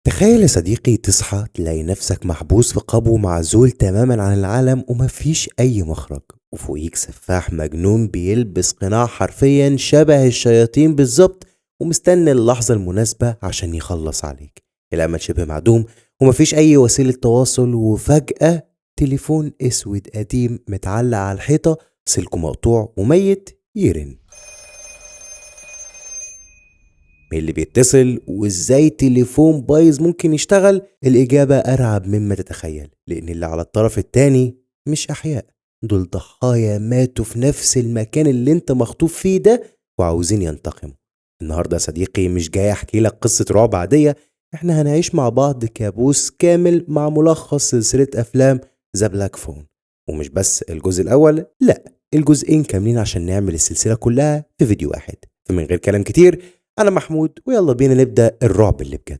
تخيل يا صديقي تصحى تلاقي نفسك محبوس في قبو معزول تماما عن العالم ومفيش أي مخرج، وفوقيك سفاح مجنون بيلبس قناع حرفيا شبه الشياطين بالظبط، ومستني اللحظة المناسبة عشان يخلص عليك. الأمل شبه معدوم ومفيش أي وسيلة تواصل، وفجأة تليفون أسود قديم متعلق على الحيطة، سلكه مقطوع وميت يرن. مين اللي بيتصل وازاي تليفون بايظ ممكن يشتغل؟ الإجابة أرعب مما تتخيل، لأن اللي على الطرف التاني مش أحياء، دول ضحايا ماتوا في نفس المكان اللي انت مخطوف فيه ده وعاوزين ينتقموا. النهاردة يا صديقي مش جاي أحكي لك قصة رعب عادية، احنا هنعيش مع بعض كابوس كامل مع ملخص سلسلة أفلام ذا بلاك فون. ومش بس الجزء الأول، لأ، الجزئين كاملين عشان نعمل السلسلة كلها في فيديو واحد. فمن غير كلام كتير، أنا محمود ويلا بينا نبدأ الرعب اللي بجد.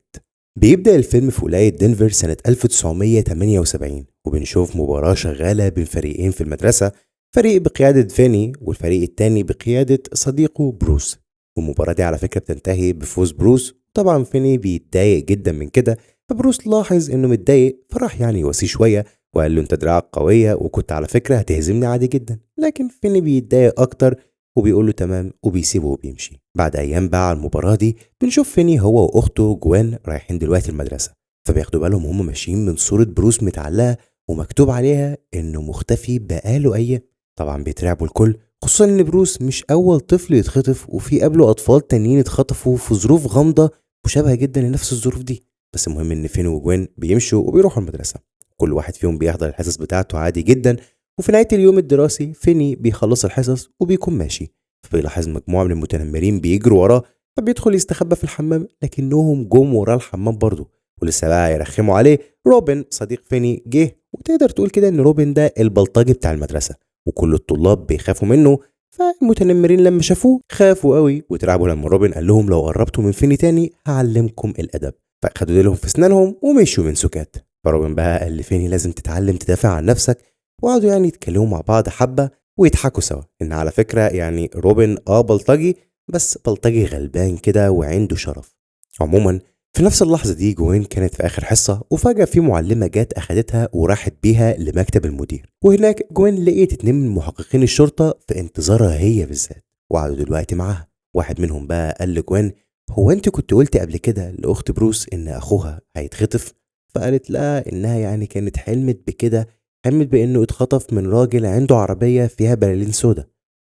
بيبدأ الفيلم في ولاية دنفر سنة 1978، وبنشوف مباراة شغالة بين فريقين في المدرسة، فريق بقيادة فيني والفريق التاني بقيادة صديقه بروس. والمباراة دي على فكرة بتنتهي بفوز بروس. طبعا فيني بيتضايق جدا من كده، فبروس لاحظ انه متضايق فراح يعني يواسيه شوية وقال له انت دراعك قوية وكنت على فكرة هتهزمني عادي جدا. لكن فيني بيتضايق اكتر وبيقول له تمام وبيسيبه وبيمشي. بعد ايام بقى على المباراه دي بنشوف فيني هو واخته جوين رايحين دلوقتي المدرسه، فبياخدوا بالهم وهم ماشيين من صوره بروس متعلقه ومكتوب عليها انه مختفي بقاله ايام. طبعا بيترعبوا الكل، خصوصا ان بروس مش اول طفل يتخطف، وفي قبله اطفال تانيين اتخطفوا في ظروف غامضه مشابهه جدا لنفس الظروف دي. بس المهم ان فيني وجوين بيمشوا وبيروحوا المدرسه، كل واحد فيهم بيحضر الحصص بتاعته عادي جدا. وفي نهايه اليوم الدراسي فيني بيخلص الحصص وبيكون ماشي، فبيلاحظ مجموعة من المتنمرين بيجروا وراه، فبيدخل يستخبى في الحمام، لكنهم جم وراه الحمام برضه ولسه بقى يرخموا عليه. روبن صديق فيني جه، وتقدر تقول كده ان روبن ده البلطجي بتاع المدرسة، وكل الطلاب بيخافوا منه. فالمتنمرين لما شافوه خافوا قوي وترعبوا لما روبن قال لهم لو قربتوا من فيني تاني هعلمكم الادب. فاخدوا ديلهم في اسنانهم ومشوا من سكات. فروبن بقى قال لفيني لازم تتعلم تدافع عن نفسك، وقعدوا يعني يتكلموا مع بعض حبة ويضحكوا سوا. ان على فكرة يعني روبن بلطجي، بس بلطجي غلبان كده وعنده شرف. عموما في نفس اللحظة دي جوين كانت في آخر حصة، وفجأة في معلمة جات أخدتها وراحت بيها لمكتب المدير، وهناك جوين لقيت اتنين من محققين الشرطة في انتظارها هي بالذات، وقعدوا دلوقتي معاها. واحد منهم بقى قال لجوين هو انت كنت قلتي قبل كده لأخت بروس إن أخوها هيتخطف؟ فقالت لا، إنها يعني كانت حلمت بكده، حلمت بانه اتخطف من راجل عنده عربية فيها بلالين سودا.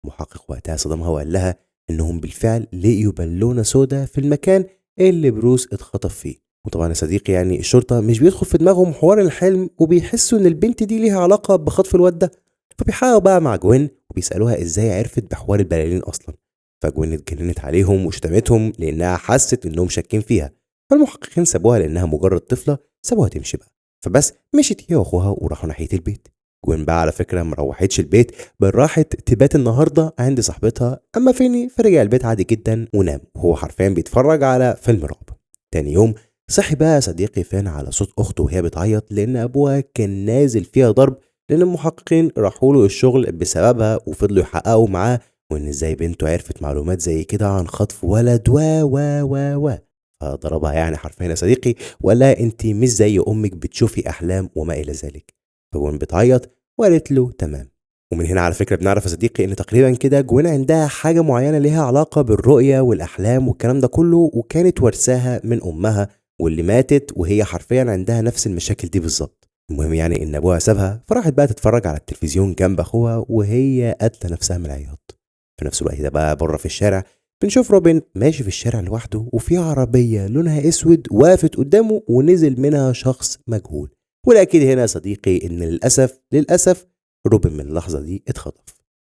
المحقق وقتها صدمها وقال لها انهم بالفعل لقيوا بالونة سودا في المكان اللي بروس اتخطف فيه. وطبعا يا صديقي يعني الشرطة مش بيدخل في دماغهم حوار الحلم، وبيحسوا ان البنت دي ليها علاقة بخطف الواد ده. فبيحاولوا بقى مع جوين وبيسألوها ازاي عرفت بحوار البلالين اصلا. فجوين اتجننت عليهم وشتمتهم لانها حست انهم شاكين فيها. فالمحققين سابوها لانها مجرد طفلة، سابوها تمشي بقى. فبس مشيت هي واخوها وراحوا ناحيه البيت. جوين بقى على فكره مروحتش البيت، بل راحت تبات النهارده عند صاحبتها. اما فيني فرجع البيت عادي جدا ونام وهو حرفيا بيتفرج على فيلم رعب. تاني يوم صحي بقى صديقي فين على صوت اخته وهي بتعيط لان ابوها كان نازل فيها ضرب، لان المحققين راحوا له الشغل بسببها وفضلوا يحققوا معاه، وان ازاي بنته عرفت معلومات زي كده عن خطف ولد و فضربها يعني حرفيا يا صديقي، وقال لها انت مش زي امك بتشوفي احلام وما الى ذلك. فجوين بتعيط وقالت له تمام. ومن هنا على فكره بنعرف يا صديقي ان تقريبا كده جوين عندها حاجه معينه ليها علاقه بالرؤيه والاحلام والكلام ده كله، وكانت ورثاها من امها واللي ماتت وهي حرفيا عندها نفس المشاكل دي بالظبط. المهم يعني ان ابوها سابها فراحت بقى تتفرج على التلفزيون جنب اخوها وهي قاتله نفسها من العياط. في نفس الوقت ده بقى بره في الشارع بنشوف روبن ماشي في الشارع لوحده، وفي عربية لونها اسود وقفت قدامه ونزل منها شخص مجهول. والاكيد هنا يا صديقي ان للاسف روبن من اللحظة دي اتخطف.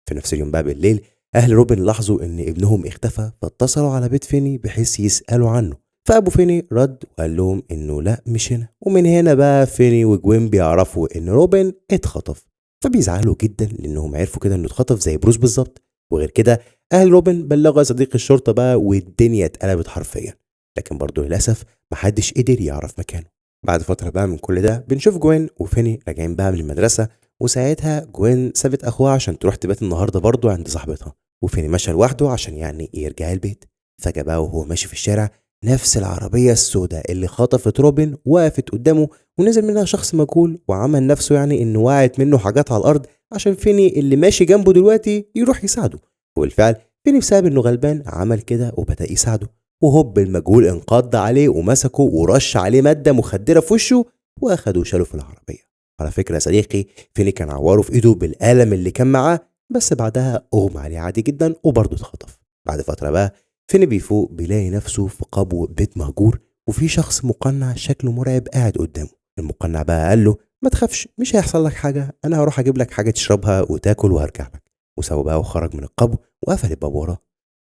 في نفس اليوم بقى بالليل اهل روبن لاحظوا ان ابنهم اختفى، فاتصلوا على بيت فيني بحيث يسألوا عنه. فابو فيني رد وقال لهم انه لا مش هنا. ومن هنا بقى فيني وجوين بيعرفوا ان روبن اتخطف، فبيزعلوا جدا لانهم عرفوا كده انه اتخطف زي بروس بالظبط. وغير كده اهل روبن بلغوا صديق الشرطه بقى والدنيا اتقلبت حرفيا، لكن برضه للاسف محدش قدر يعرف مكانه. بعد فتره بقى من كل ده بنشوف جوين وفيني راجعين بقى من المدرسه، وساعتها جوين سابت اخوها عشان تروح تبات النهارده برضه عند صاحبتها، وفيني مشى لوحده عشان يعني يرجع البيت. فجاه بقى وهو ماشي في الشارع نفس العربية السوداء اللي خطفت روبن وقفت قدامه، ونزل منها شخص مجهول وعمل نفسه يعني انه وقعت منه حاجات على الارض عشان فيني اللي ماشي جنبه دلوقتي يروح يساعده. وبالفعل فيني بسبب انه غلبان عمل كده وبدأ يساعده، وهوب المجهول انقض عليه ومسكه ورش عليه مادة مخدرة في وشه واخده وشاله في العربية. على فكرة يا صديقي، فيني كان عواره في ايده بالقلم اللي كان معاه، بس بعدها اغمى عليه عادي جدا وبرضه اتخطف. بعد فترة بقى فيني بيفوق بيلاقي نفسه في قبو بيت مهجور، وفي شخص مقنع شكله مرعب قاعد قدامه. المقنع بقى قال له ما تخافش، مش هيحصل لك حاجة، انا هروح اجيب لك حاجة تشربها وتاكل وهرجع لك. وسابه بقى وخرج من القبو وقفل الباب وراه.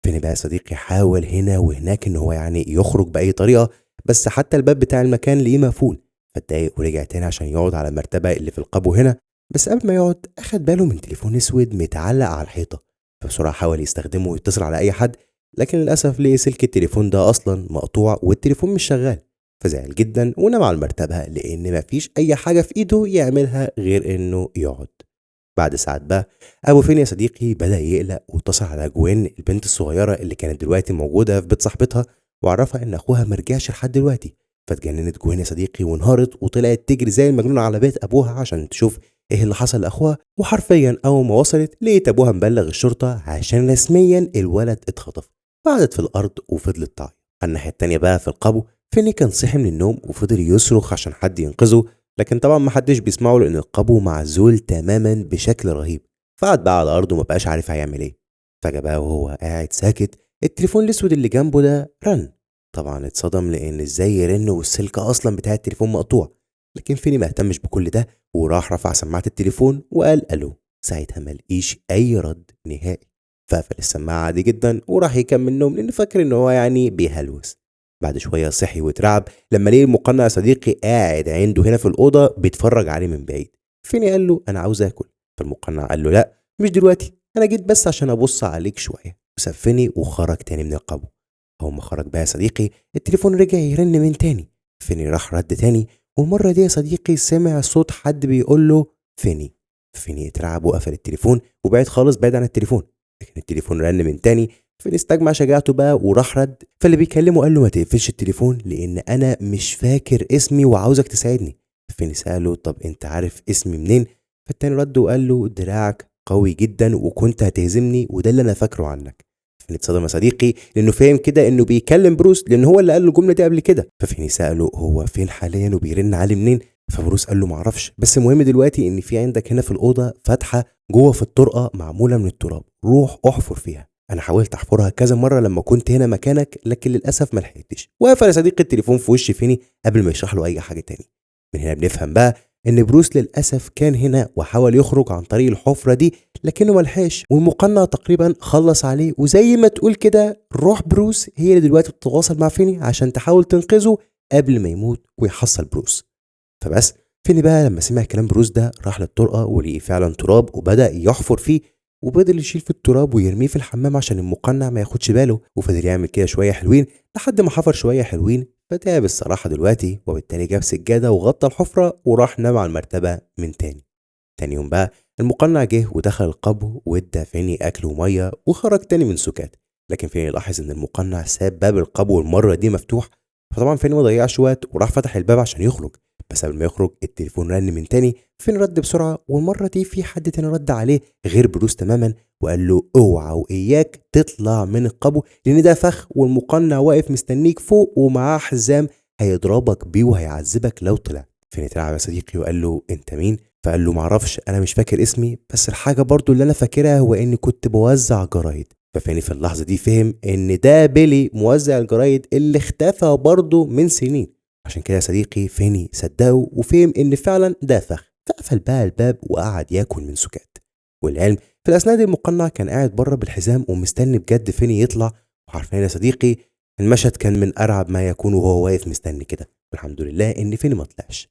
فيني بقى يا صديقي حاول هنا وهناك ان هو يعني يخرج بأي طريقة، بس حتى الباب بتاع المكان لقيه مقفول. فاتضايق ورجع تاني عشان يقعد على المرتبة اللي في القبو هنا، بس قبل ما يقعد اخد باله من تليفون اسود متعلق على الحيطة. فبسرعة حاول يستخدمه ويتصل على اي حد، لكن للأسف لقي سلك التليفون ده أصلا مقطوع والتليفون مش شغال. فزعل جدا ونام على المرتبة لأن مفيش أي حاجة في إيده يعملها غير إنه يقعد. بعد ساعات بقى أبو فين يا صديقي بدأ يقلق واتصل على جوين البنت الصغيرة اللي كانت دلوقتي موجودة في بيت صاحبتها، وعرفها إن أخوها مرجعش لحد دلوقتي. فاتجننت جوين يا صديقي وانهارت وطلعت تجري زي المجنونة على بيت أبوها عشان تشوف إيه اللي حصل لأخوها. وحرفيا أول ما وصلت لقيت أبوها مبلغ الشرطة عشان رسميا الولد اتخطف. قعدت في الأرض وفضلت تعيط. على الناحية التانية بقى في القبو فيني كان صحي من النوم وفضل يصرخ عشان حد ينقذه، لكن طبعا محدش بيسمعه لأن القبو معزول تماما بشكل رهيب. فقعد بقى على الأرض ومبقاش عارف هيعمل ايه. فجأة بقى وهو قاعد ساكت التليفون الأسود اللي جنبه ده رن. طبعا اتصدم لأن ازاي يرن والسلك أصلا بتاع التليفون مقطوع، لكن فيني ما اهتمش بكل ده وراح رفع سماعة التليفون وقال ألو. ساعتها ملقيش أي رد نهائي، فقفل السماعة عادي جدا وراح يكمل نوم لأنه فاكر إن هو يعني بيهلوس. بعد شوية صحي واترعب لما لقي المقنع يا صديقي قاعد عنده هنا في الأوضة بيتفرج عليه من بعيد. فيني قال له أنا عاوز آكل. فالمقنع قال له لا مش دلوقتي، أنا جيت بس عشان أبص عليك شوية، وساب فيني وخرج تاني من القبو. أول ما خرج بقى يا صديقي التليفون رجع يرن من تاني. فيني راح رد تاني، والمرة دي يا صديقي سمع صوت حد بيقول له فيني. فيني اترعب وقفل التليفون وبعد خالص بعيد عن التليفون، لكن التليفون رن من تاني. فيني استجمع شجاعته بقى وراح رد. فاللي بيكلمه قال له ما تقفلش التليفون لان انا مش فاكر اسمي وعاوزك تساعدني. فيني سأله طب انت عارف اسمي منين؟ فالتاني رد وقال له دراعك قوي جدا وكنت هتهزمني وده اللي انا فاكره عنك. فيني اتصدم يا صديقي لانه فاهم كده انه بيكلم بروس لان هو اللي قال له الجمله دي قبل كده. ففيني سأله هو فين حاليا وبيرن عليه منين؟ فبروس قال له معرفش، بس المهم دلوقتي ان في عندك هنا في الاوضه فتحه جوه في الطرقه معموله من التراب، روح احفر فيها. انا حاولت احفرها كذا مره لما كنت هنا مكانك لكن للاسف ما لحقتش. وقفل يا صديقي التليفون في وش فيني قبل ما يشرح له اي حاجه تاني. من هنا بنفهم بقى ان بروس للاسف كان هنا وحاول يخرج عن طريق الحفره دي لكنه ملحقش، والمقنع تقريبا خلص عليه، وزي ما تقول كده روح بروس هي اللي دلوقتي بتتواصل مع فيني عشان تحاول تنقذه قبل ما يموت ويحصل بروس. فبس فيني بقى لما سمع كلام بروس ده راح للطرقه ولقي فعلا تراب وبدا يحفر فيه، وفضل يشيل في التراب ويرميه في الحمام عشان المقنع ما ياخدش باله، وفضل يعمل كده شويه حلوين لحد ما حفر شويه حلوين. فتعب الصراحه دلوقتي وبالتالي جاب سجاده وغطى الحفره وراح نام على المرتبه من تاني. تاني يوم بقى المقنع جه ودخل القبو وادى فيني اكل وميه وخرج تاني من سكات، لكن فيني لاحظ ان المقنع ساب باب القبو المره دي مفتوح. فطبعا فيني ما ضيعش وقت وراح فتح الباب عشان يخرج، بس قبل ما يخرج التليفون رن من تاني. فيني رد بسرعه والمره دي في حد تاني رد عليه غير بروس تماما وقال له اوعى واياك تطلع من القبو لان ده فخ والمقنع واقف مستنيك فوق ومعاه حزام هيضربك بيه وهيعذبك لو طلع. فيني اترعب يا صديقي وقال له انت مين؟ فقال له معرفش، انا مش فاكر اسمي، بس الحاجه برضو اللي انا فاكرها هو اني كنت بوزع جرايد. ففيني في اللحظه دي فهم ان ده بيلي موزع الجرايد اللي اختفى برضو من سنين. عشان كده يا صديقي فيني صدقه وفهم ان فعلا ده فخ. فقفل بقى الباب وقعد ياكل من سكات. والعلم في الاثناء دي المقنع كان قاعد بره بالحزام ومستني بجد فيني يطلع. وعارفين يا صديقي المشهد كان من ارعب ما يكون وهو واقف مستني كده، والحمد لله ان فيني ما طلعش.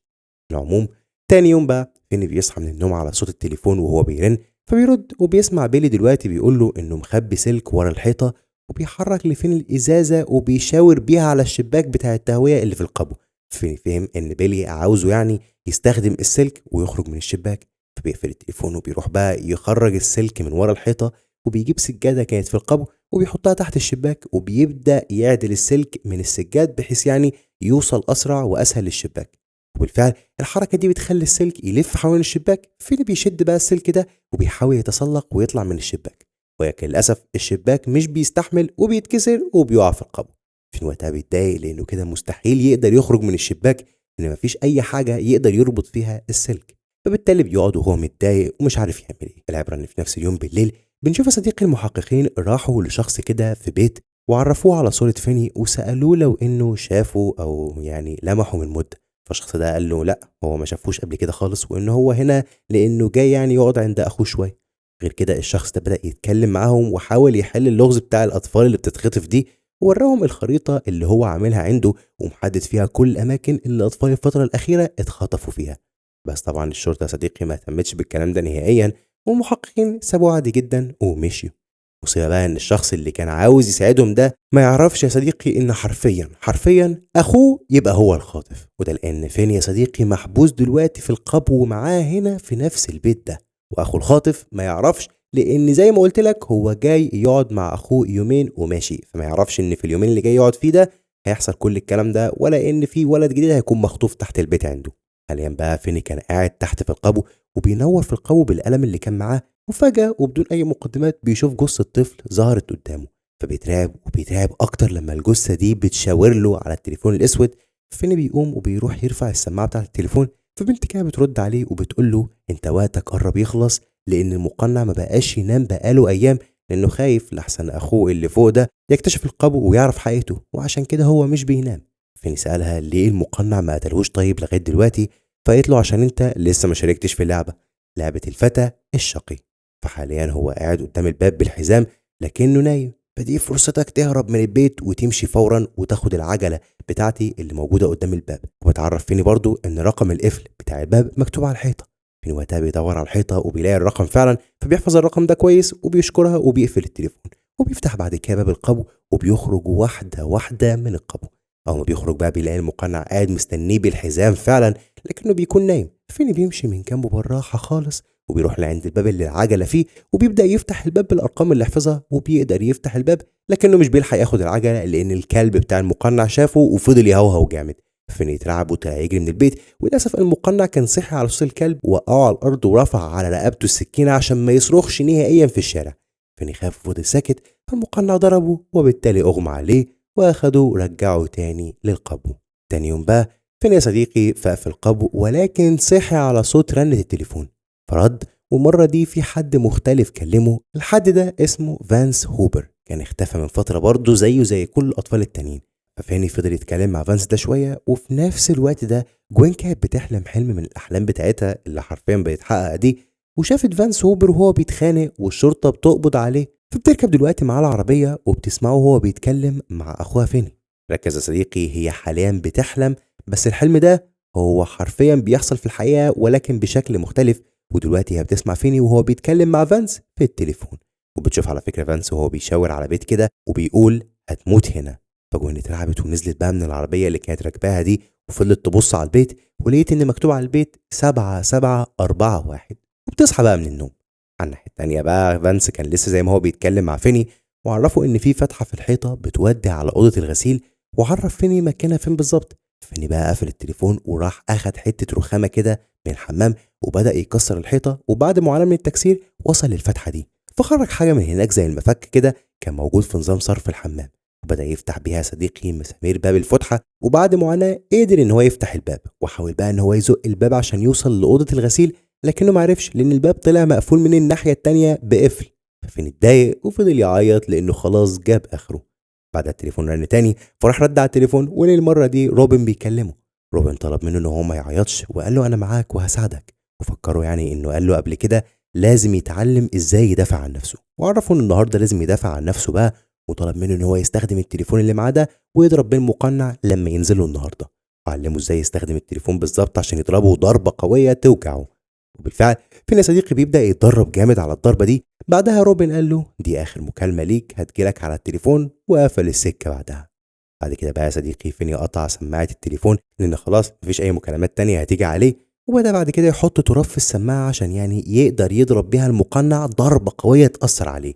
العموم تاني يوم بقى فيني بيصحى من النوم على صوت التليفون وهو بيرن، فبيرد وبيسمع بيلي دلوقتي بيقول له انه مخبي سلك ورا الحيطه وبيحرك لفيني الازازه وبيشاور بيها على الشباك بتاع التهويه اللي في القبو. فيني فهم ان بيلي عاوزه يعني يستخدم السلك ويخرج من الشباك، فبيقفل التليفون وبيروح بقى يخرج السلك من ورا الحيطه وبيجيب سجادة كانت في القبو وبيحطها تحت الشباك وبيبدأ يعدل السلك من السجاد بحيث يعني يوصل أسرع وأسهل للشباك. وبالفعل الحركة دي بتخلي السلك يلف حوالين الشباك، فيلي بيشد بقى السلك ده وبيحاول يتسلق ويطلع من الشباك، ولكن للأسف الشباك مش بيستحمل وبيتكسر وبيقع في القبو. فين وقتها بيتضايق لأنه كده مستحيل يقدر يخرج من الشباك، لأن مفيش أي حاجة يقدر يربط فيها السلك، فبالتالي بيقعد وهو متضايق ومش عارف يعمل ايه. العبرة ان في نفس اليوم بالليل بنشوف صديق المحققين راحوا لشخص كده في بيت وعرفوه على صورة فيني وسألوه لو انه شافه او يعني لمحه من مدة. فالشخص ده قال له لا، هو ما شافوش قبل كده خالص، وان هو هنا لانه جاي يعني يقعد عند اخوه شوية. غير كده الشخص ده بدأ يتكلم معاهم وحاول يحل اللغز بتاع الأطفال اللي بتتخطف دي، ووراهم الخريطة اللي هو عاملها عنده ومحدد فيها كل الأماكن اللي الأطفال الفترة الأخيرة اتخطفوا فيها. بس طبعا الشرطة يا صديقي ما اهتمتش بالكلام ده نهائيا، والمحققين سابوه عادي جدا ومشيوا. مصيبة بقى ان الشخص اللي كان عاوز يساعدهم ده ما يعرفش يا صديقي ان حرفيا اخوه يبقى هو الخاطف، وده لان فين يا صديقي محبوس دلوقتي في القبو معاه هنا في نفس البيت ده، واخو الخاطف ما يعرفش لان زي ما قلت لك هو جاي يقعد مع اخوه يومين وماشي، فما يعرفش ان في اليومين اللي جاي يقعد فيه ده هيحصل كل الكلام ده، ولا ان في ولد جديد هيكون مخطوف تحت البيت عنده. حاليا بقى فيني كان قاعد تحت في القبو وبينور في القبو بالقلم اللي كان معاه، وفجأة وبدون أي مقدمات بيشوف جثة طفل ظهرت قدامه، فبيترعب وبيترعب أكتر لما الجثة دي بتشاور له على التليفون الأسود. فيني بيقوم وبيروح يرفع السماعة بتاعة التليفون، فبنت كده بترد عليه وبتقول له أنت وقتك قرب يخلص، لأن المقنع ما بقاش ينام بقاله أيام لأنه خايف لحسن أخوه اللي فوق ده يكتشف القبو ويعرف حقيقته، وعشان كده هو مش بينام. فيني سألها ليه المقنع ما قتلهوش طيب لغاية دلوقتي، فقالت له عشان انت لسه ما شاركتش في لعبة الفتى الشقي. فحاليا هو قاعد قدام الباب بالحزام لكنه نايم، فدي فرصتك تهرب من البيت وتمشي فورا وتاخد العجلة بتاعتي اللي موجودة قدام الباب. وبتعرف فيني برضو ان رقم القفل بتاع الباب مكتوب على الحيطة. فيني وقتها بيدور على الحيطة وبيلاقي الرقم فعلا، فبيحفظ الرقم ده كويس وبيشكرها وبيقفل التليفون، وبيفتح بعد كده باب القبو وبيخرج واحدة واحدة من القبو. أول ما بيخرج بقى بيلاقي المقنع قاعد مستنيه بالحزام فعلا، لكنه بيكون نايم. فيني بيمشي من جنبه بالراحة خالص وبيروح لعند الباب اللي العجلة فيه وبيبدأ يفتح الباب بالأرقام اللي حفظها، وبيقدر يفتح الباب لكنه مش بيلحق ياخد العجلة لأن الكلب بتاع المقنع شافه وفضل يهوهو جامد. فيني يترعب وطلع يجري من البيت، وللأسف المقنع كان صحي على صوت الكلب وقعه على الأرض ورفع على رقبته السكينة عشان ما يصرخش نهائيا في الشارع. فيني خاف وفضل ساكت، فالمقنع ضربه وبالتالي أغمى عليه واخده ورجعه تاني للقبو. تاني يوم بقى فين يا صديقي فاق في القبو، ولكن صحي على صوت رنة التليفون، فرد والمرة دي في حد مختلف كلمه. الحد ده اسمه فانس هوبر، كان اختفى من فترة برضه زيه زي كل الأطفال التانيين. ففاني فضل يتكلم مع فانس ده شوية، وفي نفس الوقت ده جوين كانت بتحلم حلم من الأحلام بتاعتها اللي حرفيا بيتحقق دي، وشافت فانس هوبر وهو بيتخانق والشرطة بتقبض عليه، فبتركب دلوقتي معاه العربية وبتسمعه وهو بيتكلم مع أخوها فيني. ركز يا صديقي، هي حاليا بتحلم، بس الحلم ده هو حرفيا بيحصل في الحقيقة ولكن بشكل مختلف. ودلوقتي هي بتسمع فيني وهو بيتكلم مع فانس في التليفون، وبتشوف على فكرة فانس وهو بيشاور على بيت كده وبيقول هتموت هنا. فجوين اترعبت ونزلت بقى من العربية اللي كانت راكباها دي وفضلت تبص على البيت، ولقيت ان مكتوب على البيت 7741. وبتصحى بقى من النوم. على الناحية التانية بقى فانس كان لسه زي ما هو بيتكلم مع فيني، وعرفه ان في فتحة في الحيطة بتودي على أوضة الغسيل، وعرف فيني مكانها فين بالظبط. فيني بقى قفل التليفون وراح اخد حتة رخامة كده من الحمام وبدأ يكسر الحيطة، وبعد معاناة من التكسير وصل للفتحة دي، فخرج حاجة من هناك زي المفك كده كان موجود في نظام صرف الحمام، وبدأ يفتح بيها صديقي مسامير باب الفتحة. وبعد معاناة قدر ان هو يفتح الباب، وحاول بقى ان هو يزق الباب عشان يوصل لأوضة الغسيل، لكنه معرفش لان الباب طلع مقفول من الناحية التانية بقفل. ففين اتضايق وفضل يعيط لانه خلاص جاب اخره. بعد التليفون رن تاني، فراح رد على التليفون وللمرة دي روبن بيكلمه. روبن طلب منه ان هو ما يعيطش وقال له انا معاك وهساعدك، وفكره يعني انه قال له قبل كده لازم يتعلم ازاي يدافع عن نفسه، وعرفه ان النهارده لازم يدافع عن نفسه بقى، وطلب منه ان هو يستخدم التليفون اللي معاه ده ويضرب بيه المقنع لما ينزله النهارده، وعلمه ازاي يستخدم التليفون بالظبط عشان يضربه ضربه قويه توجعه. وبالفعل فين يا صديقي بيبدا يتدرب جامد على الضربه دي. بعدها روبن قال له دي اخر مكالمه ليك هتجيلك على التليفون، وقفل السكه بعدها. بعد كده بقى يا صديقي فيني قطع سماعه التليفون لان خلاص مفيش اي مكالمات تانية هتيجي عليه، وبدا بعد كده يحط تراب في السماعه عشان يعني يقدر يضرب بيها المقنع ضربه قويه تاثر عليه.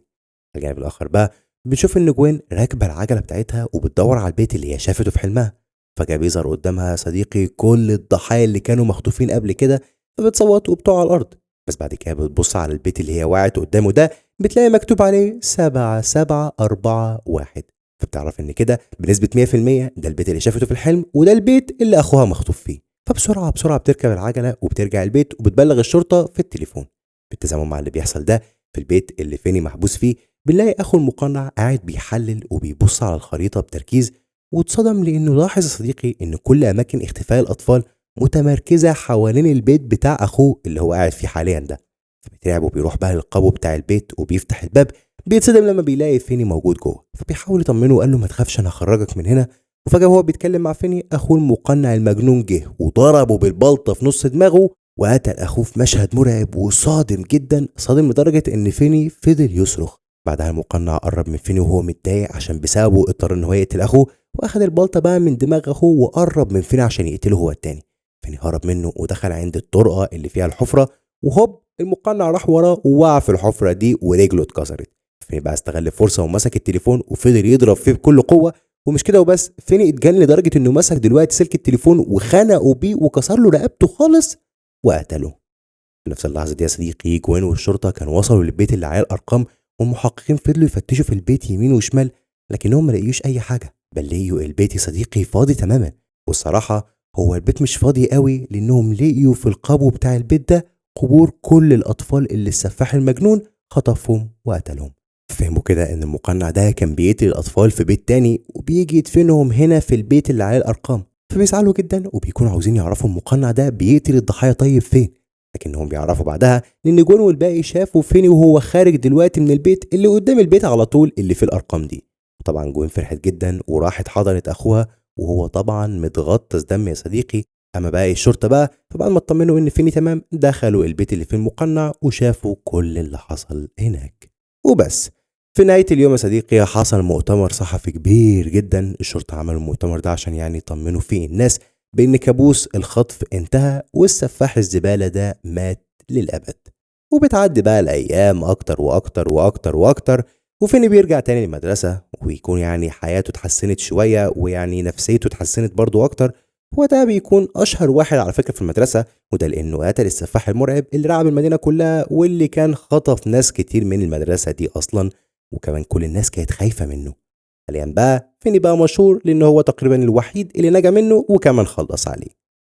على الجانب الآخر بقى بنشوف إن جوين راكبة العجلة بتاعتها وبتدور على البيت اللي هي شافته في حلمها. فجأة بيظهر قدامها صديقي كل الضحايا اللي كانوا مخطوفين قبل كده، فبتصوت وبتقع على الأرض. بس بعد كده بتبص على البيت اللي هي وقعت قدامه ده، بتلاقي مكتوب عليه 7741. فبتعرف إن كده بنسبة 100% ده البيت اللي شافته في الحلم، وده البيت اللي أخوها مخطوف فيه. فبسرعة بسرعة بتركب العجلة وبترجع البيت وبتبلغ الشرطة في التليفون. بالتزامن مع اللي بيحصل ده، في البيت اللي فيني محبوس فيه بنلاقي أخو المقنع قاعد بيحلل وبيبص على الخريطة بتركيز، واتصدم لأنه لاحظ يا صديقي إن كل أماكن اختفاء الأطفال متمركزة حوالين البيت بتاع أخوه اللي هو قاعد فيه حاليا ده. فبيترعب وبيروح بقى للقابو بتاع البيت وبيفتح الباب. بيتصدم لما بيلاقي فيني موجود جوه، فبيحاول يطمنه وقال له ما تخافش أنا هخرجك من هنا. وفجأة وهو بيتكلم مع فيني أخوه المقنع المجنون جه وضربه بالبلطة في نص دماغه وقتل أخوه في مشهد مرعب وصادم جدا، صادم لدرجة إن فيني فضل يصرخ. بعدها المقنع قرب من فيني وهو متضايق عشان بسببه اضطر إن هو يقتل أخوه، وأخد البلطة بقى من دماغ أخوه وقرب من فيني عشان يقتله هو التاني. فيني هرب منه ودخل عند الطرقة اللي فيها الحفرة، وهوب المقنع راح وراه ووقع في الحفرة دي ورجله اتكسرت. فيني بقى استغل الفرصة ومسك التليفون وفضل يضرب فيه بكل قوة. ومش كده وبس، فيني اتجن لدرجة انه مسك دلوقتي سلك التليفون وخنقه بيه وكسر له رقبته خالص وقتله. في نفس اللحظة دي يا صديقي جوين والشرطة كانوا وصلوا للبيت اللي عليه الأرقام، والمحققين فضلوا يفتشوا في البيت يمين وشمال، لكنهم ما لقيوش أي حاجة، بل لقيوا البيت يا صديقي فاضي تماما. والصراحة هو البيت مش فاضي قوي، لأنهم لقيوا في القابو بتاع البيت ده قبور كل الأطفال اللي السفاح المجنون خطفهم وقتلهم. فهموا كده ان المقنع ده كان بيقتل الاطفال في بيت تاني وبيجي يدفنهم هنا في البيت اللي عليه الارقام. فبيزعلوا جدا وبيكونوا عاوزين يعرفوا المقنع ده بيقتل الضحايا طيب فين، لكنهم بيعرفوا بعدها لان جون والباقي شافوا فيني وهو خارج دلوقتي من البيت اللي قدام البيت على طول اللي فيه الارقام دي. طبعا جون فرحت جدا وراحت حضنت اخوها، وهو طبعا متغطس دم يا صديقي. اما باقي الشرطه بقى فبعد ما اطمنوا ان فيني تمام دخلوا البيت اللي فيه المقنع وشافوا كل اللي حصل هناك. وبس. في نهاية اليوم يا صديقي حصل مؤتمر صحفي كبير جدا. الشرطة عملوا المؤتمر ده عشان يعني يطمنوا فيه الناس بأن كابوس الخطف انتهى والسفاح الزبالة ده مات للأبد. وبتعدي بقى الأيام أكتر وأكتر وأكتر وأكتر، وفيني بيرجع تاني للمدرسة ويكون يعني حياته اتحسنت شوية ويعني نفسيته اتحسنت برضو أكتر. هو ده بيكون أشهر واحد على فكرة في المدرسة، وده لأنه قتل السفاح المرعب اللي رعب المدينة كلها واللي كان خطف ناس كتير من المدرسة دي أصلا، وكمان كل الناس كانت خايفة منه. حاليا بقى فيني بقى مشهور لأنه هو تقريبا الوحيد اللي نجا منه وكمان خلص عليه.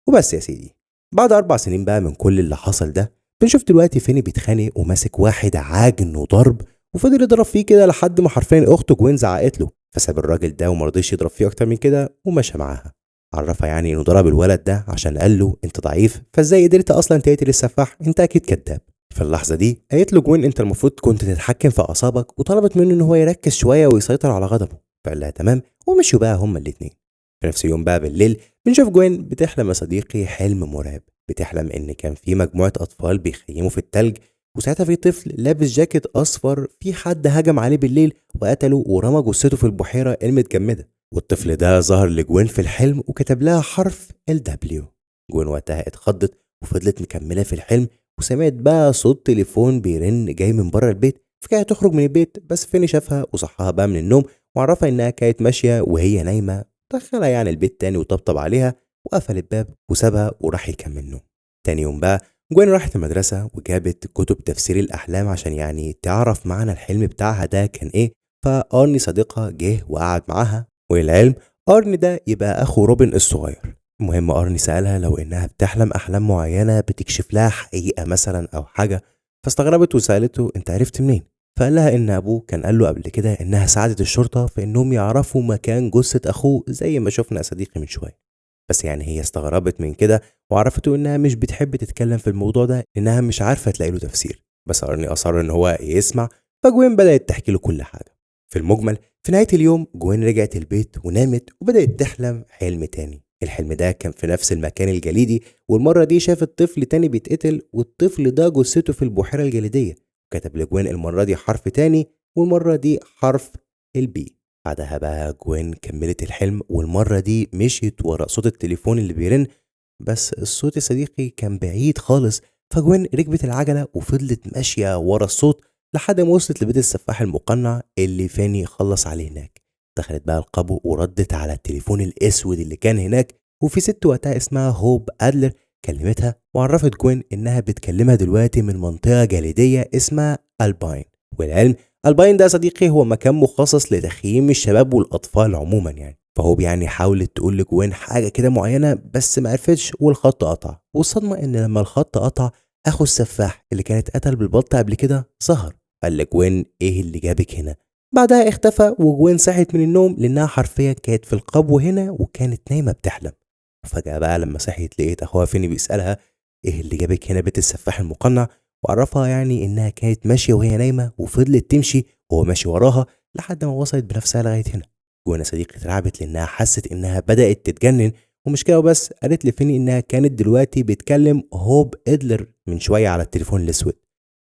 وبس يا سيدي، بعد 4 سنين بقى من كل اللي حصل ده بنشوف دلوقتي فيني بيتخانق وماسك واحد عاجن وضرب، وفضل يضرب فيه كده لحد ما حرفيا اخته جوين زعقت له، فساب الراجل ده ومرضيش يضرب فيه اكتر من كده ومشى معاها. عرفها يعني انه ضرب الولد ده عشان قال له انت ضعيف، فازاي قدرت اصلا تقتل السفاح، انت اكيد كذاب. في اللحظه دي قالت له جوين انت المفروض كنت تتحكم في اعصابك، وطلبت منه ان هو يركز شويه ويسيطر على غضبه، فقال لها تمام ومشوا بقى هما الاتنين. في نفس اليوم بقى بالليل بنشوف جوين بتحلم يا صديقي حلم مرعب. بتحلم ان كان في مجموعه اطفال بيخيموا في التلج، وساعتها في طفل لابس جاكيت اصفر في حد هجم عليه بالليل وقتله ورمى جثته في البحيره المتجمده. والطفل ده ظهر لجوين في الحلم وكتب لها حرف الدبليو. جوين وقتها اتخضت وفضلت مكمله في الحلم، وسمعت بقى صوت تليفون بيرن جاي من بره البيت، فكانت تخرج من البيت بس فيني شافها وصحها بقى من النوم وعرفها انها كانت ماشيه وهي نايمه. دخلها يعني البيت تاني وطبطب عليها وقفل الباب وسابها وراح يكمل نوم. تاني يوم بقى جوين راحت المدرسة وجابت كتب تفسير الأحلام عشان يعني تعرف معنى الحلم بتاعها ده كان إيه. فأرني صديقها جه وقعد معاها، وللعلم أرني ده يبقى أخو روبن الصغير. المهم أرني سألها لو إنها بتحلم أحلام معينة بتكشف لها حقيقة مثلا أو حاجة، فاستغربت وسألته أنت عرفت منين؟ فقال لها إن أبوه كان قال له قبل كده إنها ساعدت الشرطة في إنهم يعرفوا مكان جثة أخوه زي ما شفنا يا صديقي من شوية. بس يعني هي استغربت من كده وعرفته إنها مش بتحب تتكلم في الموضوع ده إنها مش عارفة تلاقي له تفسير، بس أرني أصر إن هو يسمع. فجوين بدأت تحكي له كل حاجة. في المجمل في نهاية اليوم جوين رجعت البيت ونامت وبدأت تحلم حلم تاني. الحلم ده كان في نفس المكان الجليدي، والمرة دي شافت طفل تاني بيتقتل والطفل ده جثته في البحيرة الجليدية. كتب لجوين المرة دي حرف تاني والمرة دي حرف البي. بعدها بقى جوين كملت الحلم والمرة دي مشيت ورا صوت التليفون اللي بيرن، بس الصوت يا صديقي كان بعيد خالص. فجوين ركبت العجلة وفضلت ماشية ورا الصوت لحد ما وصلت لبيت السفاح المقنع اللي فاني خلص عليه هناك. دخلت بقى القبو وردت على التليفون الاسود اللي كان هناك، وفي ست وقتها اسمها هوب ادلر كلمتها وعرفت جوين انها بتكلمها دلوقتي من منطقه جليديه اسمها الباين. والعلم الباين ده صديقي هو مكان مخصص لتخييم الشباب والاطفال عموما يعني. فهو يعني حاولت تقول لجوين حاجه كده معينه بس ما عرفتش والخط قطع. والصدمه ان لما الخط قطع اخو السفاح اللي كانت قتل بالبلطة قبل كده ظهر. قال لجوين ايه اللي جابك هنا؟ بعدها اختفى وجوين صحت من النوم لانها حرفيا كانت في القبو هنا وكانت نايمه بتحلم. وفجاه بقى لما صحيت لقيت اخوها فيني بيسالها ايه اللي جابك هنا بيت السفاح المقنع، وعرفها يعني انها كانت ماشيه وهي نايمه وفضلت تمشي وهو ماشي وراها لحد ما وصلت بنفسها لغايه هنا. جوين يا صديقي اترعبت لانها حست انها بدات تتجنن، ومش كده وبس، قالت لفيني انها كانت دلوقتي بتكلم هوب ادلر من شويه على التليفون الاسود.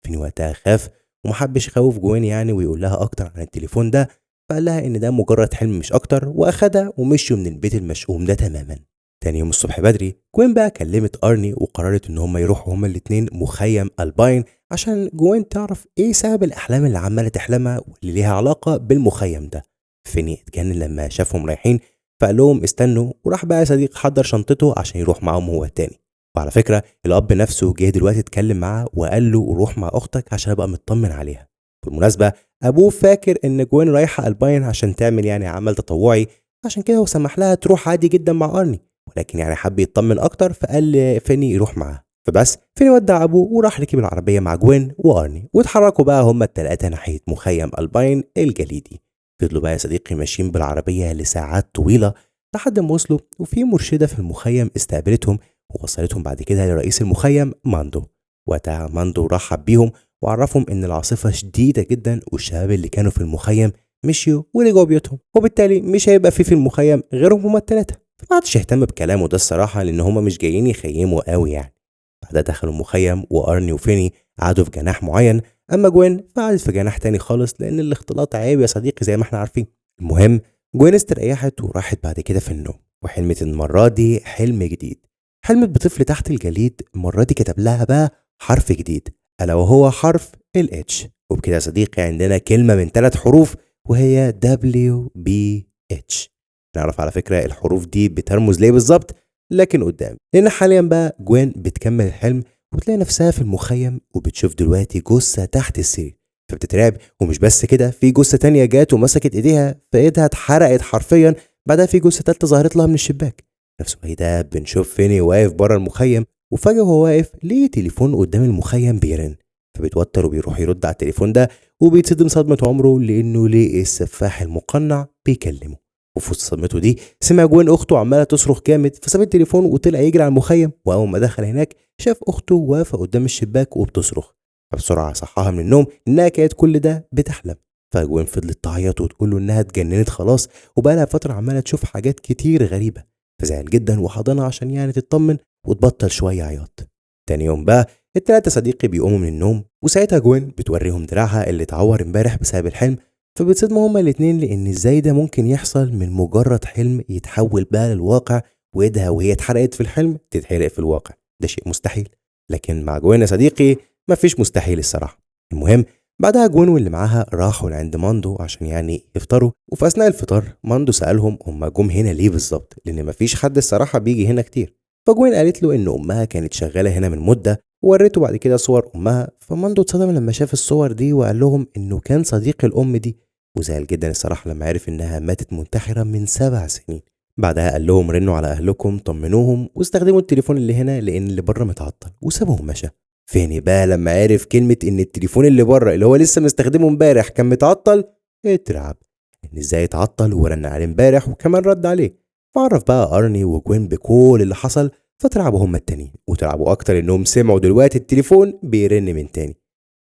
فيني وقتها خاف ومحبش يخوف جوين يعني ويقول لها اكتر عن التليفون ده، فقال لها ان ده مجرد حلم مش اكتر، واخدها ومشوا من البيت المشؤوم ده تماما. تاني يوم الصبح بدري جوين بقى كلمت ارني وقررت ان هما يروحوا هما الاتنين مخيم الباين عشان جوين تعرف ايه سبب الاحلام اللي عماله تحلمها واللي ليها علاقه بالمخيم ده. فيني اتجنن لما شافهم رايحين فقال لهم استنوا، وراح بقى صديق حضر شنطته عشان يروح معاهم هو التاني. وعلى فكره الاب نفسه جه دلوقتي اتكلم معاه وقال له روح مع اختك عشان ابقى مطمن عليها. بالمناسبه ابوه فاكر ان جوين رايحه الباين عشان تعمل يعني عمل تطوعي، عشان كده هو سمح لها تروح عادي جدا مع ارني، ولكن يعني حب يطمن اكتر فقال فيني يروح معاه. فبس فيني ودع ابوه وراح ركب العربيه مع جوين وارني واتحركوا بقى هما التلاته ناحيه مخيم الباين الجليدي. فضلوا بقى يا صديقي ماشيين بالعربيه لساعات طويله لحد ما وصلوا، وفي مرشده في المخيم استقبلتهم ووصلتهم بعد كده لرئيس المخيم ماندو. وقتها ماندو رحب بيهم وعرفهم ان العاصفه شديده جدا والشباب اللي كانوا في المخيم مشيوا ورجعوا بيوتهم، وبالتالي مش هيبقى في المخيم غيرهم هما التلاته. فما عادش اهتم بكلامه ده الصراحه لان هما مش جايين يخيموا قوي يعني. بعدها دخلوا المخيم وارني وفيني قعدوا في جناح معين، اما جوين فقعدت في جناح تاني خالص لان الاختلاط عيب يا صديقي زي ما احنا عارفين. المهم جوين استريحت وراحت بعد كده في النوم، وحلمت المره دي حلم جديد. حلمت بطفل تحت الجليد، المره دي كتب لها بقى حرف جديد الا وهو حرف الاتش. وبكده يا صديقي عندنا كلمه من 3 حروف وهي WBH. نعرف على فكره الحروف دي بترمز ليه بالظبط لكن قدام، لان حاليا بقى جوين بتكمل الحلم وتلاقي نفسها في المخيم وبتشوف دلوقتي جثه تحت السرير، فبتترعب. ومش بس كده، في جثه تانية جات ومسكت ايديها فايدها اتحرقت حرفيا. بعدها في جثه تالتة ظهرت لها من الشباك. نفس الوقت ده بنشوف فيني واقف بره المخيم، وفجاه وهو واقف ليه تليفون قدام المخيم بيرن، فبيتوتر وبيروح يرد على التليفون ده وبيتصدم صدمه عمره لانه ليه السفاح المقنع بيكلمه. وفي وسط صدمته دي سمع جوين اخته عماله تصرخ جامد، فساب التليفون وطلع يجري على المخيم. واول ما دخل هناك شاف اخته واقفه قدام الشباك وبتصرخ، فبسرعه صحاها من النوم انها كانت كل ده بتحلم. فجوين فضلت تعيط وتقول له انها اتجننت خلاص وبقى لها فتره عماله تشوف حاجات كتير غريبه. فزعل جدا وحضنها عشان يعني تطمن وتبطل شويه عياط. تاني يوم بقى التلاته صديقي بيقوموا من النوم، وساعتها جوين بتوريهم دراعها اللي اتعور امبارح بسبب الحلم. فبيتصدموا هما الاتنين لان ازاي ده ممكن يحصل من مجرد حلم يتحول بقى للواقع، وايدها وهي اتحرقت في الحلم تتحرق في الواقع. ده شيء مستحيل. لكن مع جوين يا صديقي مفيش مستحيل الصراحه. المهم بعدها جوين واللي معاها راحوا لعند ماندو عشان يعني يفطروا، وفي اثناء الفطار ماندو سالهم هما جم هنا ليه بالظبط لان مفيش حد الصراحه بيجي هنا كتير. فجوين قالت له ان امها كانت شغاله هنا من مده، ووريته بعد كده صور امها. فماندو اتصدم لما شاف الصور دي وقال لهم انه كان صديق الام دي، وزعل جدا الصراحه لما عرف انها ماتت منتحره من 7 سنين. بعدها قال لهم رنوا على اهلكم طمنوهم واستخدموا التليفون اللي هنا لان اللي بره متعطل، وسابهم مشى. فيني بقى لما عرف كلمه ان التليفون اللي بره اللي هو لسه مستخدمه امبارح كان متعطل اترعب ان ازاي اتعطل ورن عليه امبارح وكمان رد عليه. فعرف بقى ارني وجوين بكل اللي حصل، فترعبوا هما التانيين وترعبوا اكتر انهم سمعوا دلوقتي التليفون بيرن من تاني.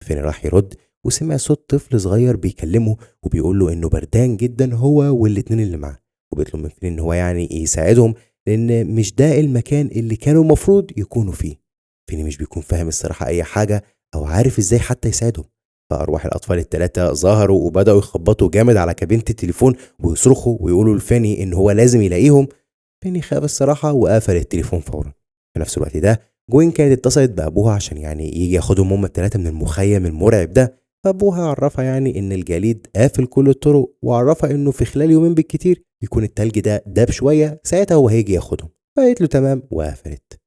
فيني راح يرد وسمع صوت طفل صغير بيكلمه وبيقول له انه بردان جدا هو والاتنين اللي معاه، وبيطلب من فيني ان هو يعني يساعدهم لان مش ده المكان اللي كانوا المفروض يكونوا فيه. فيني مش بيكون فاهم الصراحه اي حاجه او عارف ازاي حتى يساعدهم. فارواح الاطفال الثلاثه ظهروا وبداوا يخبطوا جامد على كابينه التليفون ويصرخوا ويقولوا لفيني ان هو لازم يلاقيهم. فيني خاف الصراحه وقفل التليفون فورا. في نفس الوقت ده جوين كانت اتصلت بابوها عشان يعني يجي ياخدهم هما الثلاثه من المخيم المرعب ده، فابوها عرفها يعني ان الجليد قافل كل الطرق، وعرفها انه في خلال يومين بالكتير يكون التلج ده داب شويه، ساعتها هو هيجي ياخدهم. فقالت له تمام وقفلت.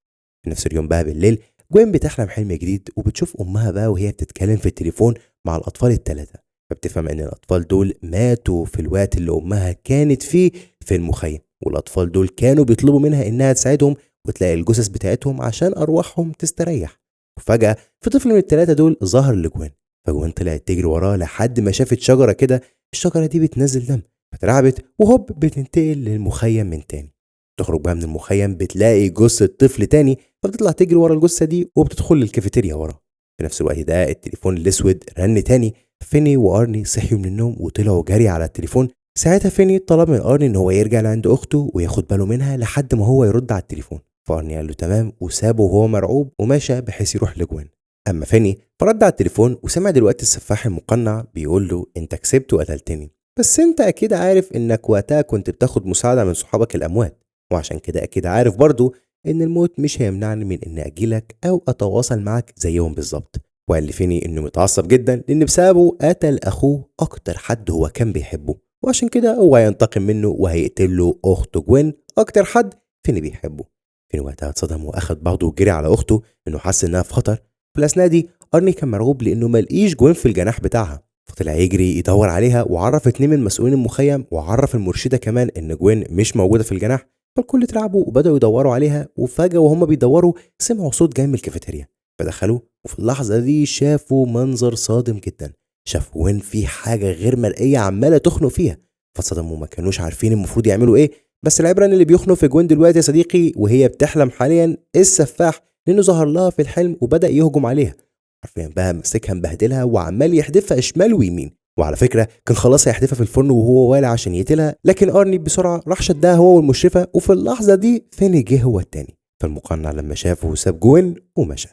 في نفس اليوم بقى بالليل جوين بتحلم حلم جديد، وبتشوف امها بقى وهي بتتكلم في التليفون مع الاطفال الثلاثه. فبتفهم ان الاطفال دول ماتوا في الوقت اللي امها كانت فيه في المخيم، والاطفال دول كانوا بيطلبوا منها انها تساعدهم وتلاقي الجثث بتاعتهم عشان ارواحهم تستريح. وفجاه في طفل من الثلاثه دول ظهر لجوين، فجوين طلعت تجري وراه لحد ما شافت شجره كده، الشجره دي بتنزل دم، فترعبت وهوب بتنتقل للمخيم من تاني. تخرج بقى من المخيم بتلاقي جثة طفل تاني، فبتطلع تجري ورا الجثة دي وبتدخل للكافيتيريا ورا. في نفس الوقت ده التليفون الاسود رن تاني. فيني وارني صحيوا من النوم وطلعوا جري على التليفون. ساعتها فيني طلب من ارني ان هو يرجع لعند اخته وياخد باله منها لحد ما هو يرد على التليفون، فارني قال له تمام وسابه وهو مرعوب ومشى بحيث يروح لجوين. اما فيني فرد على التليفون وسمع دلوقتي السفاح المقنع بيقول له انت كسبت وقتلتني، بس انت اكيد عارف انك وقتها كنت بتاخد مساعدة من صحابك الاموات، وعشان كده اكيد عارف برضو ان الموت مش هيمنعني من ان اجيلك او اتواصل معك زيهم بالظبط. وقال لي فيني انه متعصب جدا لان بسببه قتل اخوه اكتر حد هو كان بيحبه، وعشان كده هو هينتقم منه وهيقتل له اخته جوين اكتر حد فيني بيحبه. فيني وقتها اتصدم واخد بعضه وجري على اخته انه حس انها في خطر. في الاثناء دي ارني كان مرعوب لانه ملقيش جوين في الجناح بتاعها، فطلع يجري يدور عليها وعرف اتنين من مسؤولين المخيم وعرف المرشده كمان ان جوين مش موجوده في الجناح. فالكل اترعبوا وبداوا يدوروا عليها، وفجاه وهم بيدوروا سمعوا صوت جاي من الكافيتيريا، فدخلوا وفي اللحظه دي شافوا منظر صادم جدا. شافوا وين في حاجه غير مرئيه عماله تخنق فيها، فاتصدموا وما كانوش عارفين المفروض يعملوا ايه. بس العبره ان اللي بيخنق في جوين دلوقتي يا صديقي وهي بتحلم حاليا السفاح، لانه ظهر لها في الحلم وبدا يهجم عليها، حرفيا بقى مسكها مبهدلها وعمال يحدفها شمال ويمين. وعلى فكره كان خلاص هيحدفها في الفرن وهو والع عشان يقتلها، لكن ارني بسرعه راح شدها هو والمشرفه، وفي اللحظه دي فيني جه هو التاني. فالمقنع لما شافه ساب جوين ومشى.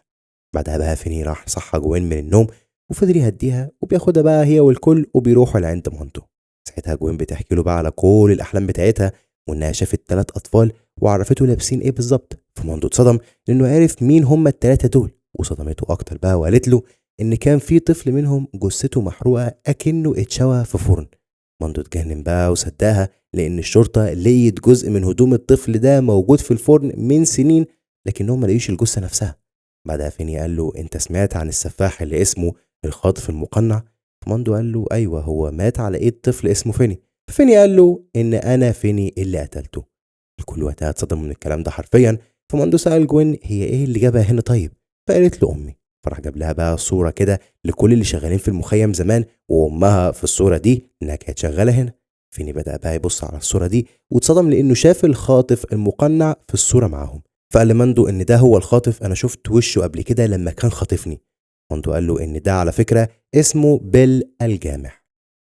بعدها بقى فيني راح صحى جوين من النوم وفضل يهديها وبياخدها بقى هي والكل وبيروحوا لعند مامته. ساعتها جوين بتحكي له بقى على كل الاحلام بتاعتها، وانها شافت 3 اطفال وعرفته لابسين ايه بالظبط. فمامته اتصدم لانه عرف مين هم ال3 دول، وصدمته اكتر بقى وقالت له ان كان في طفل منهم جثته محروقه اكنه اتشوى في فرن. مامته اتجنن بقى وصدقها لان الشرطه لقيت جزء من هدوم الطفل ده موجود في الفرن من سنين، لكنهم ما لقيوش الجثه نفسها. بعدها فيني قال له انت سمعت عن السفاح اللي اسمه الخاطف المقنع؟ فماندو قال له ايوه، هو مات على ايد طفل اسمه فيني. فيني قال له ان انا فيني اللي قتلته. الكل وقتها اتصدم من الكلام ده حرفيا. فماندو سأل جوين هي ايه اللي جابها هنا طيب، فقالت له امي. فراح جاب لها بقى صوره كده لكل اللي شغالين في المخيم زمان، وامها في الصوره دي انها كانت شغاله هنا. فيني بدأ بقى يبص على الصوره دي واتصدم لانه شاف الخاطف المقنع في الصوره معاهم. فقال لماندو ان ده هو الخاطف، انا شفت وشه قبل كده لما كان خاطفني. ماندو قال له ان ده على فكره اسمه بيل الجامح.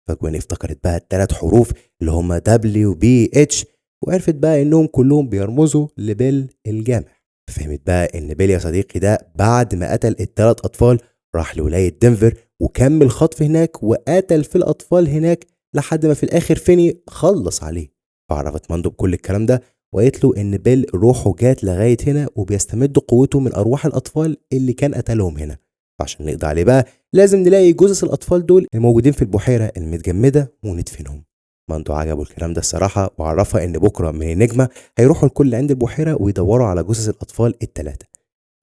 فجوين افتكرت بقى ال3 حروف اللي هما WBH، وعرفت بقى انهم كلهم بيرمزوا لبيل الجامح. فهمت بقى ان بيل يا صديقي ده بعد ما قتل ال3 اطفال راح لولايه دنفر وكمل خطف هناك وقتل في الاطفال هناك لحد ما في الاخر فيني خلص عليه. فعرفت ماندو بكل الكلام ده وقالت له ان بيل روحه جات لغايه هنا وبيستمد قوته من ارواح الاطفال اللي كان قتلهم هنا، فعشان نقضي عليه بقى لازم نلاقي جثث الاطفال دول الموجودين في البحيره المتجمده وندفنهم. ماندو عجبه الكلام ده الصراحه وعرفها ان بكره من النجمه هيروحوا الكل عند البحيره ويدوروا على جثث الاطفال ال3.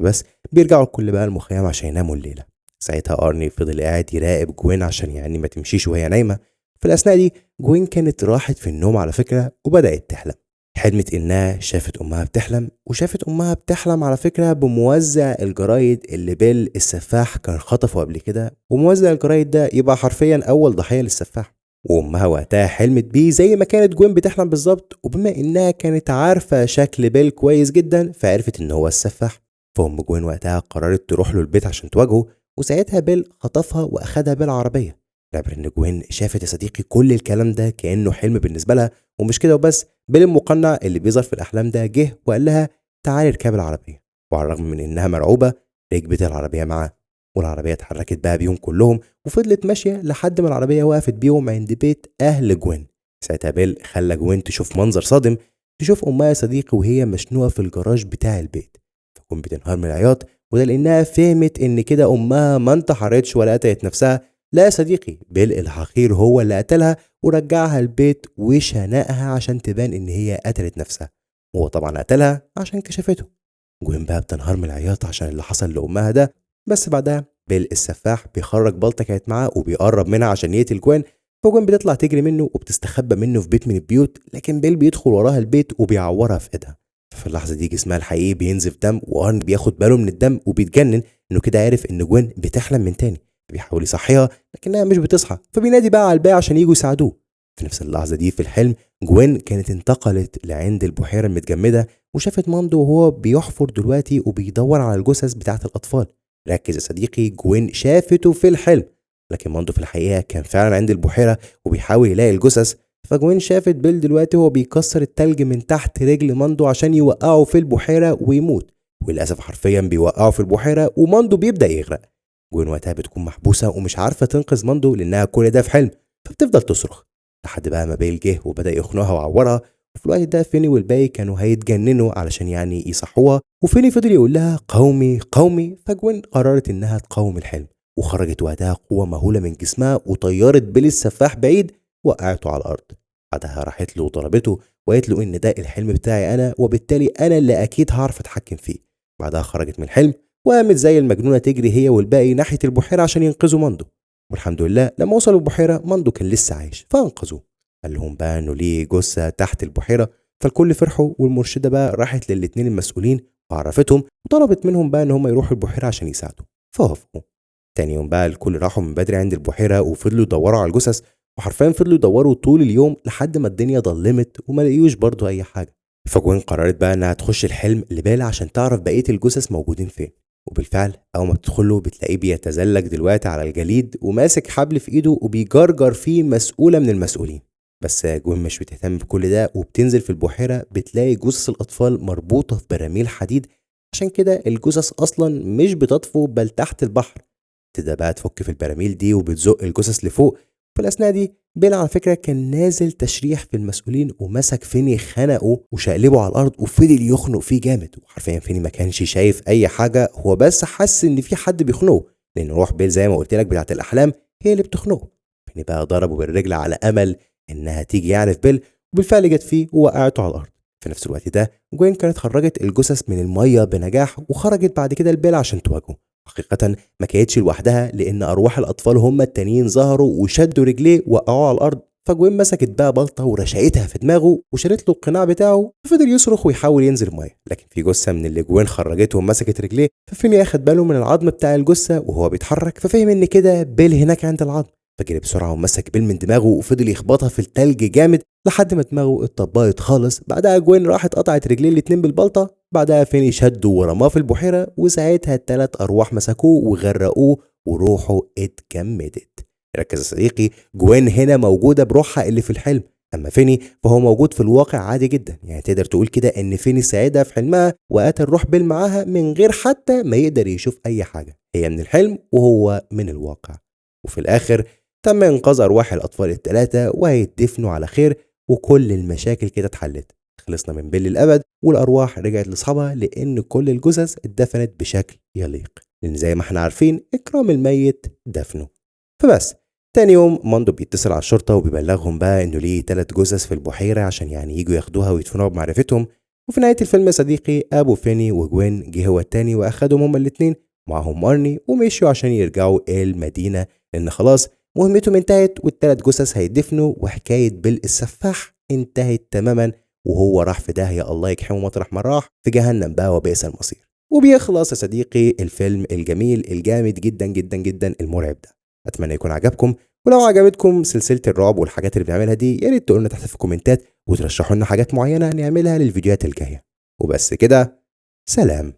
بس بيرجعوا الكل بقى المخيم عشان يناموا الليله. ساعتها ارني فضل قاعد يراقب جوين عشان يعني ما تمشيش وهي نايمه. في الاثناء دي جوين كانت راحت في النوم على فكره وبدات تحلم. حلمت انها شافت امها بتحلم، وشافت امها بتحلم على فكره بموزع الجرايد اللي بيل السفاح كان خطفه قبل كده، وموزع الجرايد ده يبقى حرفيا اول ضحيه للسفاح. وامها وقتها حلمت بيه زي ما كانت جوين بتحلم بالظبط، وبما انها كانت عارفه شكل بيل كويس جدا فعرفت ان هو السفاح. فام جوين وقتها قررت تروح له البيت عشان تواجهه، وساعتها بيل خطفها واخدها بالعربيه. العبر ان جوين شافت يا صديقي كل الكلام ده كانه حلم بالنسبه لها، ومش كده وبس، بيل المقنع اللي بيظهر في الاحلام ده جه وقال لها تعالي اركبي العربيه. وعلى الرغم من انها مرعوبه ركبت العربيه معاه، والعربيه اتحركت بقى بيهم كلهم وفضلت ماشيه لحد ما العربيه وقفت بيهم عند بيت اهل جوين. ساعتها بيل خلى جوين تشوف منظر صادم، تشوف امها يا صديقي وهي مشنوقه في الجراج بتاع البيت. فجوين بتنهار من العياط، وده لانها فهمت ان كده امها ما انتحرتش ولا قتلت نفسها، لا يا صديقي، بيل الحقير هو اللي قتلها ورجعها البيت وشنقها عشان تبان ان هي قتلت نفسها، وهو طبعا قتلها عشان كشفته. جوين بقى بتنهار من العياط عشان اللي حصل لأمها ده. بس بعدها بيل السفاح بيخرج بلطة كانت معاه وبيقرب منها عشان يقتل جوين، فجوين بتطلع تجري منه وبتستخبى منه في بيت من البيوت، لكن بيل بيدخل وراها البيت وبيعورها في ايدها. ففي اللحظة دي جسمها الحقيقي بينزف دم، وارن بياخد باله من الدم وبيتجنن انه كده عارف ان جوين بتحلم من تاني. بيحاول يصحيها لكنها مش بتصحى، فبينادي بقى على الباقي عشان يجوا يساعدوه. في نفس اللحظة دي في الحلم جوين كانت انتقلت لعند البحيرة المتجمدة، وشافت ماندو وهو بيحفر دلوقتي وبيدور على الجثث بتاعة الأطفال. ركز يا صديقي، جوين شافته في الحلم، لكن ماندو في الحقيقة كان فعلا عند البحيرة وبيحاول يلاقي الجثث. فجوين شافت بيل دلوقتي وهو بيكسر التلج من تحت رجل ماندو عشان يوقعه في البحيرة ويموت، وللأسف حرفيا بيوقعه في البحيرة وماندو بيبدأ يغرق. جوين وقتها بتكون محبوسة ومش عارفة تنقذ ماندو لأنها كل ده في حلم، فبتفضل تصرخ لحد بقى ما بيل جه وبدأ يخنقها وعورها. وفي الوقت ده فيني والباقي كانوا هيتجننوا علشان يعني يصحوها، وفيني فضل يقول لها قومي قومي. فجوين قررت انها تقاوم الحلم، وخرجت وقتها قوة مهولة من جسمها وطيرت بيل السفاح بعيد، وقعته على الأرض. بعدها راحت له وضربته وقالت له ان ده الحلم بتاعي انا، وبالتالي انا اللي اكيد هعرف اتحكم فيه. بعدها خرجت من الحلم وقامت زي المجنونة تجري هي والباقي ناحية البحيرة عشان ينقذوا ماندو. والحمد لله لما وصلوا البحيرة ماندو كان لسه عايش فانقذوه. قال لهم بقى انه ليه جثة تحت البحيرة، فالكل فرحوا، والمرشدة بقى راحت للاتنين المسؤولين وعرفتهم وطلبت منهم بقى ان هم يروحوا البحيرة عشان يساعدوا، فوافقوا. تاني يوم بقى الكل راحوا من بدري عند البحيرة وفضلوا يدوروا على الجثث، وحرفيا فضلوا يدوروا طول اليوم لحد ما الدنيا ضلمت وما لقيوش برضو اي حاجة. فجوين قررت بقى انها تخش الحلم لبال عشان تعرف بقية الجثث موجودين فين. وبالفعل اول ما بتدخله بتلاقيه بيتزلج دلوقتي على الجليد وماسك حبل في ايده وبيجرجر فيه مسؤولة من المسؤولين. بس جوين مش بتهتم بكل ده، وبتنزل في البحيرة بتلاقي جثث الأطفال مربوطة في براميل حديد، عشان كده الجثث أصلا مش بتطفو بل تحت البحر. تبدأ بقى تفك في البراميل دي وبتزق الجثث لفوق. في الأثناء دي بيل على فكرة كان نازل تشريح في المسؤولين ومسك فيني خنقه وشقلبه على الأرض وفضل يخنق فيه جامد. وحرفيا فيني ما كانش شايف أي حاجة، هو بس حس إن في حد بيخنقه، لأن روح بيل زي ما قلت لك بتاعت الأحلام هي اللي بتخنقه. فيني بقى ضربه بالرجل على أمل إنها تيجي يعني في بيل، وبالفعل جت فيه ووقعته على الأرض. في نفس الوقت ده جوين كانت خرجت الجثث من المية بنجاح، وخرجت بعد كده البيل عشان تواجهه. حقيقة ما كانتش لوحدها، لأن أرواح الأطفال هم التانيين ظهروا وشدوا رجليه وقعوه على الأرض. فجوين مسكت بقى بلطة ورشقتها في دماغه وشالت له القناع بتاعه، وفضل يصرخ ويحاول ينزل المية، لكن في جثة من اللي جوين خرجته ومسكت رجليه. ففيني أخد باله من العظم بتاع الجثة وهو بيتحرك، ففهم إن كده بيل هناك عند العظم، فجري بسرعة ومسك بيل من دماغه وفضل يخبطها في التلج جامد لحد ما دماغه اتطبقت خالص. بعدها جوين راحت قطعت رجليه الاتنين بالبلطة. بعدها فيني شده ورماه في البحيرة، وساعتها التلات أرواح مسكوه وغرقوه وروحه اتجمدت. ركز يا صديقي، جوين هنا موجودة بروحها اللي في الحلم، أما فيني فهو موجود في الواقع عادي جدا. يعني تقدر تقول كده إن فيني ساعدها في حلمها وقتل روح بيل معاها من غير حتى ما يقدر يشوف أي حاجة، هي من الحلم وهو من الواقع. وفي الآخر تم إنقاذ أرواح الأطفال الثلاثة وهيتدفنوا على خير، وكل المشاكل كده اتحلت. خلصنا من بيل للأبد، والأرواح رجعت لأصحابها لأن كل الجثث اتدفنت بشكل يليق، لأن زي ما احنا عارفين إكرام الميت دفنه. فبس تاني يوم ماندو بيتصل على الشرطة وبيبلغهم بقى إنه ليه 3 جثث في البحيرة عشان يعني يجوا ياخدوها ويدفنوها بمعرفتهم. وفي نهاية الفيلم يا صديقي أبو فيني وجوين جه هو التاني وأخدهم هما الاتنين معهم مارني، ومشيوا عشان يرجعوا المدينة، لأن خلاص مهمتهم انتهت وال3 جثث هيدفنوا، وحكاية بيل السفاح انتهت تماما، وهو راح في داهية الله يجحمه مطرح ما راح في جهنم بقى وبئس المصير. وبيخلص يا صديقي الفيلم الجميل الجامد جدا جدا جدا المرعب ده. اتمنى يكون عجبكم، ولو عجبتكم سلسلة الرعب والحاجات اللي بنعملها دي يا ريت تقولوا لنا تحت في الكومنتات وترشحوا لنا حاجات معينة نعملها للفيديوهات الجاية. وبس كده، سلام.